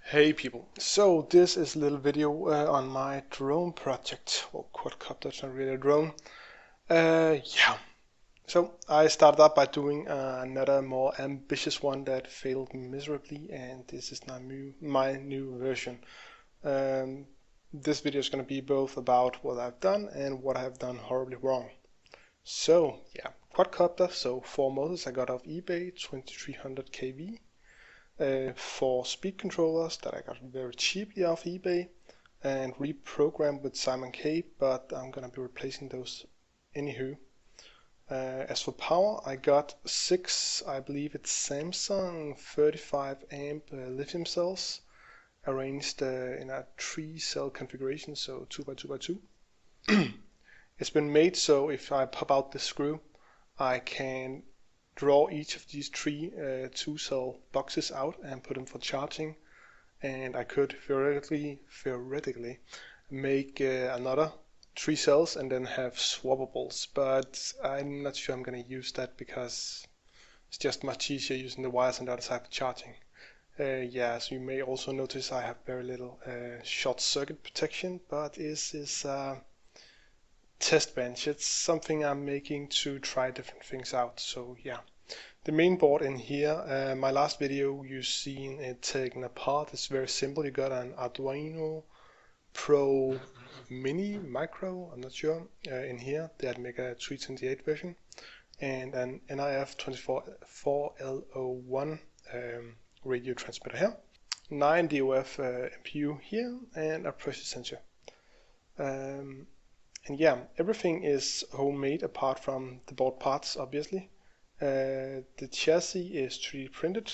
Hey people, so this is a little video on my drone project. Well, quadcopter, it's not really a drone. So I started up by doing another more ambitious one that failed miserably, and this is now my new version. This video is going to be both about what I've done and what I've done horribly wrong. So yeah, quadcopter, so 4 motors I got off eBay, 2300 kV. 4 speed controllers that I got very cheaply off eBay and reprogrammed with Simon K, but I'm gonna be replacing those anywho. As for power, I got 6, I believe it's Samsung 35 amp lithium cells arranged in a 3-cell configuration, so 2x2x2. It's been made so if I pop out the screw, I can draw each of these 3 2-cell boxes out and put them for charging, and I could theoretically make another 3 cells and then have swappables, but I'm not sure I'm going to use that because it's just much easier using the wires on the other side for charging. Yeah, so you may also notice I have very little short circuit protection, but this is test bench. It's something I'm making to try different things out. So yeah, the main board in here, my last video you seen it taken apart. It's very simple. You got an Arduino Pro Mini Micro, I'm not sure, in here. They had make a 328 version and an NIF 244L01 radio transmitter here, 9 DOF MPU here, and a pressure sensor. And yeah, everything is homemade apart from the board parts, obviously. The chassis is 3D printed,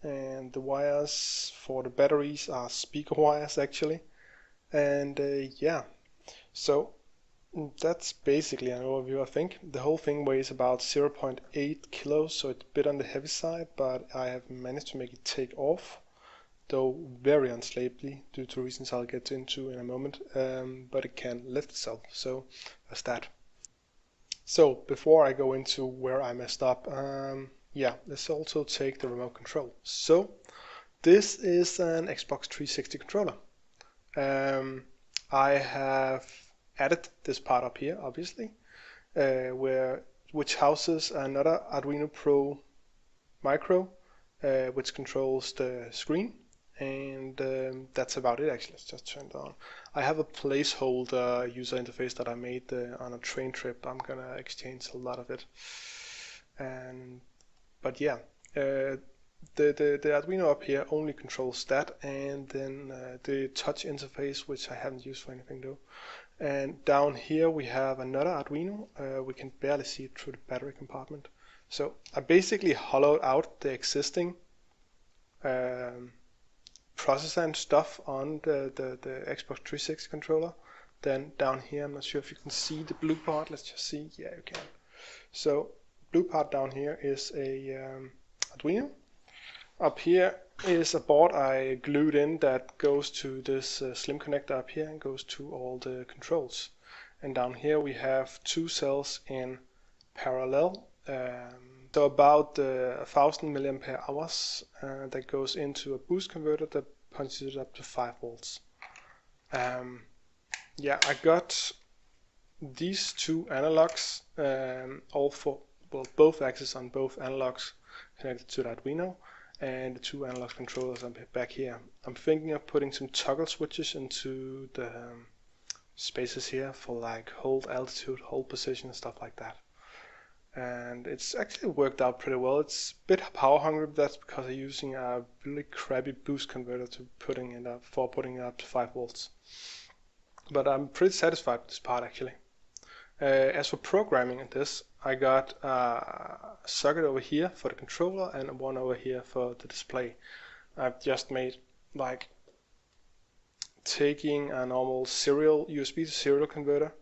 and the wires for the batteries are speaker wires actually. And yeah, so that's basically an overview. I think the whole thing weighs about 0.8 kilos, so it's a bit on the heavy side, but I have managed to make it take off, though very unstably due to reasons I'll get into in a moment, but it can lift itself, so that's that. So before I go into where I messed up, yeah, let's also take the remote control. So this is an Xbox 360 controller. I have added this part up here, obviously, which houses another Arduino Pro Micro, which controls the screen. And that's about it actually. Let's just turn it on. I have a placeholder user interface that I made on a train trip. I'm gonna exchange a lot of it. But yeah, the Arduino up here only controls that, and then the touch interface, which I haven't used for anything though. And down here we have another Arduino. We can barely see it through the battery compartment. So I basically hollowed out the existing processor and stuff on the Xbox 360 controller. Then down here, I'm not sure if you can see the blue part. Let's just see. Yeah, you can. So blue part down here is a Arduino. Up here is a board I glued in that goes to this slim connector up here and goes to all the controls. And down here we have 2 cells in parallel. So about 1000 milliampere hours that goes into a boost converter that punches it up to 5 volts. Yeah, I got these 2 analogs, both axes on both analogs connected to the Arduino, and the 2 analog controllers back here. I'm thinking of putting some toggle switches into the spaces here for like hold altitude, hold position, and stuff like that. And it's actually worked out pretty well. It's a bit power hungry, but that's because I'm using a really crappy boost converter to putting it up to 5 volts. But I'm pretty satisfied with this part actually. As for programming this, I got a circuit over here for the controller and one over here for the display. I've just made like taking a normal USB to serial converter,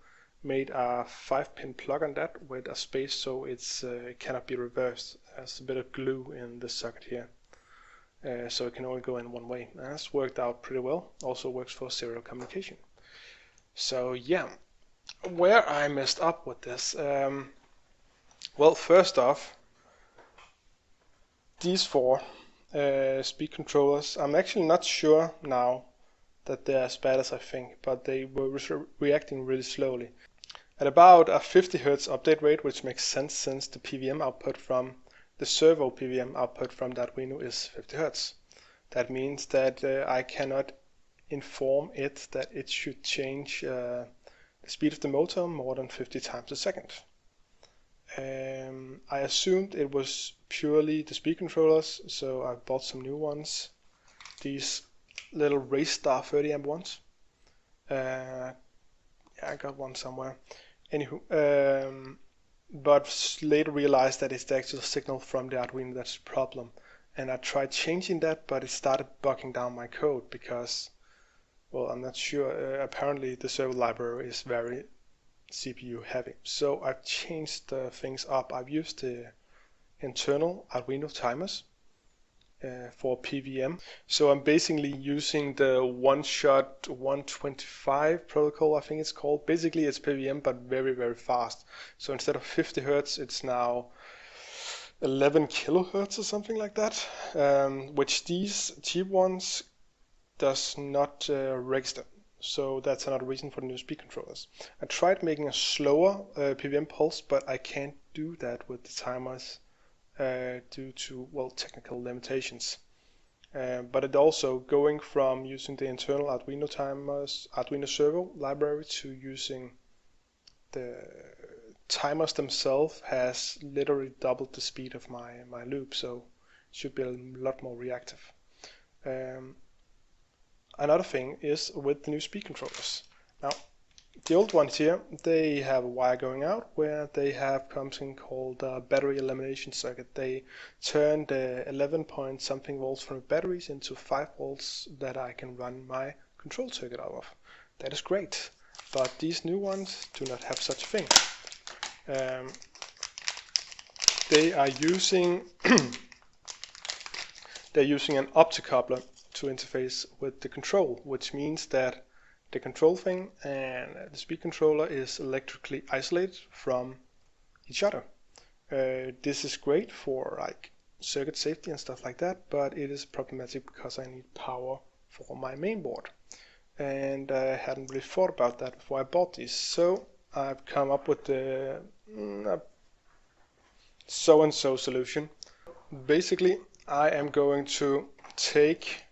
made a 5-pin plug on that with a space so it cannot be reversed. There's a bit of glue in the circuit here, so it can only go in one way. That's worked out pretty well. Also works for serial communication. So yeah, where I messed up with this, well, first off, these 4 speed controllers. I'm actually not sure now that they're as bad as I think, but they were reacting really slowly. At about a 50 Hz update rate, which makes sense since the PWM output from the servo PWM output from the Arduino is 50 Hz. That means that I cannot inform it that it should change the speed of the motor more than 50 times a second. I assumed it was purely the speed controllers, so I bought some new ones. These little Race Star 30 amp ones. Yeah, I got one somewhere. Anywho, but later realized that it's the actual signal from the Arduino that's the problem. And I tried changing that, but it started bogging down my code because, well, I'm not sure. Apparently the servo library is very CPU heavy. So I've changed things up. I've used the internal Arduino timers for PWM. So I'm basically using the one-shot 125 protocol, I think it's called. Basically it's PWM but very, very fast. So instead of 50 Hz, it's now 11 kilohertz or something like that, which these cheap ones does not register. So that's another reason for the new speed controllers. I tried making a slower PWM pulse, but I can't do that with the timers due to, well, technical limitations. But it also, going from using the internal Arduino timers, Arduino servo library, to using the timers themselves has literally doubled the speed of my loop, so it should be a lot more reactive. Another thing is with the new speed controllers. Now, the old ones here, they have a wire going out where they have something called a battery elimination circuit. They turn the 11 point something volts from the batteries into 5 volts that I can run my control circuit out of. That is great, but these new ones do not have such a thing. They are using they're using an optocoupler to interface with the control, which means that the control thing and the speed controller is electrically isolated from each other. This is great for like circuit safety and stuff like that, but it is problematic because I need power for my main board, and I hadn't really thought about that before I bought these. So I've come up with the so-and-so solution. Basically, I am going to take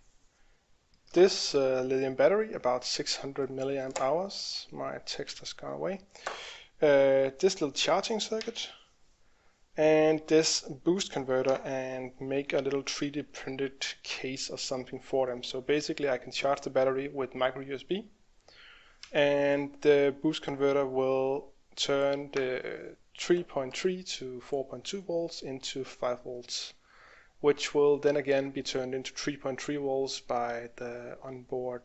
this lithium battery, about 600 milliamp hours. My text has gone away. This little charging circuit and this boost converter, and make a little 3D printed case or something for them. So basically I can charge the battery with micro USB, and the boost converter will turn the 3.3 to 4.2 volts into 5 volts, which will then again be turned into 3.3 volts by the onboard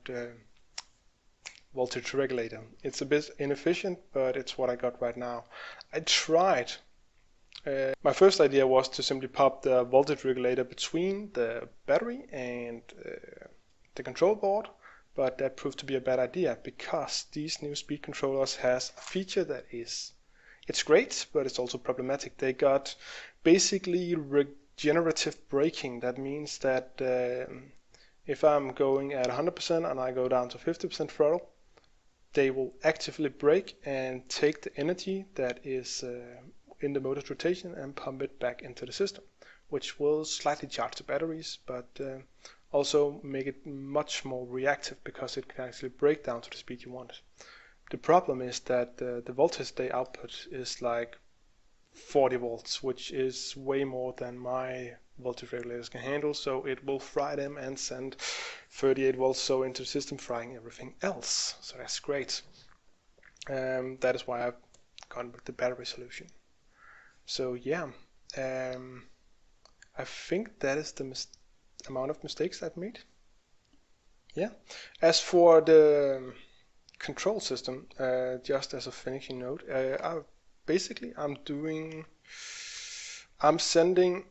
voltage regulator. It's a bit inefficient, but it's what I got right now. I tried. My first idea was to simply pop the voltage regulator between the battery and the control board, but that proved to be a bad idea because these new speed controllers has a feature that it's great, but it's also problematic. They got basically regenerative braking. That means that if I'm going at 100% and I go down to 50% throttle, they will actively brake and take the energy that is in the motor's rotation and pump it back into the system, which will slightly charge the batteries, but also make it much more reactive because it can actually brake down to the speed you want. The problem is that the voltage they output is like 40 volts, which is way more than my voltage regulators can handle, so it will fry them and send 38 volts so into the system, frying everything else. So that's great. That is why I've gone with the battery solution. So yeah, I think that is the amount of mistakes I've made. Yeah. As for the control system, just as a finishing note, I'm sending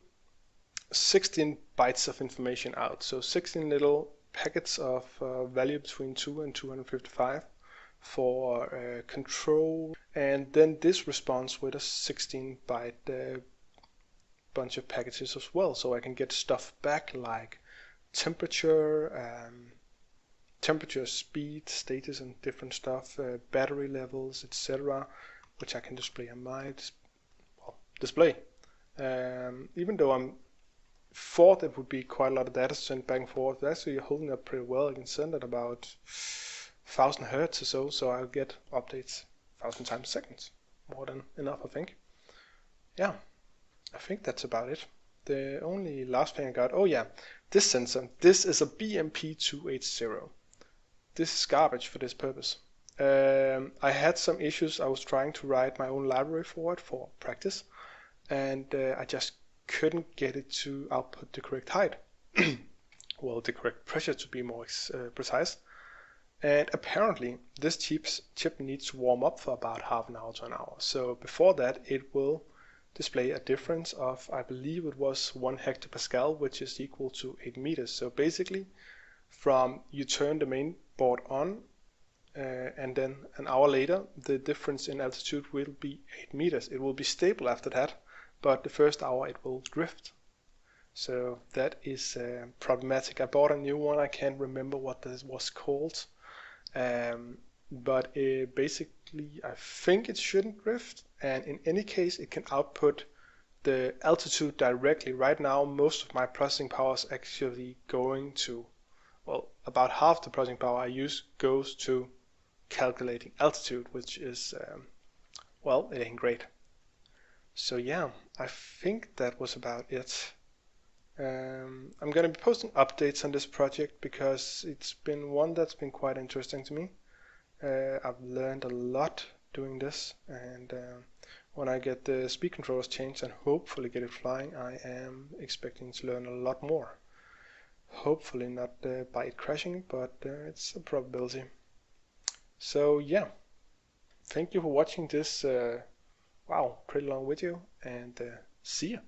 16 bytes of information out, so 16 little packets of value between 2 and 255 for control, and then this responds with a 16 byte bunch of packages as well, so I can get stuff back like temperature, speed, status, and different stuff, battery levels, etc., which I can display on my display. Even though I thought it would be quite a lot of data sent back and forth, it's actually holding up pretty well. I can send at about 1000 hertz or so, so I'll get updates 1000 times a second. More than enough, I think. Yeah, I think that's about it. The only last thing I got, oh yeah, this sensor. This is a BMP280. This is garbage for this purpose. I had some issues. I was trying to write my own library for it for practice, and I just couldn't get it to output the correct height. Well, the correct pressure to be more precise. And apparently this chip needs to warm up for about half an hour to an hour. So before that it will display a difference of, I believe it was 1 hectopascal, which is equal to 8 meters. So basically from you turn the main board on and then an hour later the difference in altitude will be 8 meters. It will be stable after that, but the first hour it will drift. So that is problematic. I bought a new one. I can't remember what this was called. But basically I think it shouldn't drift, and in any case it can output the altitude directly. Right now most of my processing power is actually going to, well, about half the processing power I use goes to calculating altitude, which is, well, it ain't great. So yeah, I think that was about it. I'm going to be posting updates on this project because it's been one that's been quite interesting to me. I've learned a lot doing this, and when I get the speed controllers changed and hopefully get it flying, I am expecting to learn a lot more. Hopefully not by it crashing, but it's a probability. So yeah, thank you for watching this wow, pretty long video, and see ya.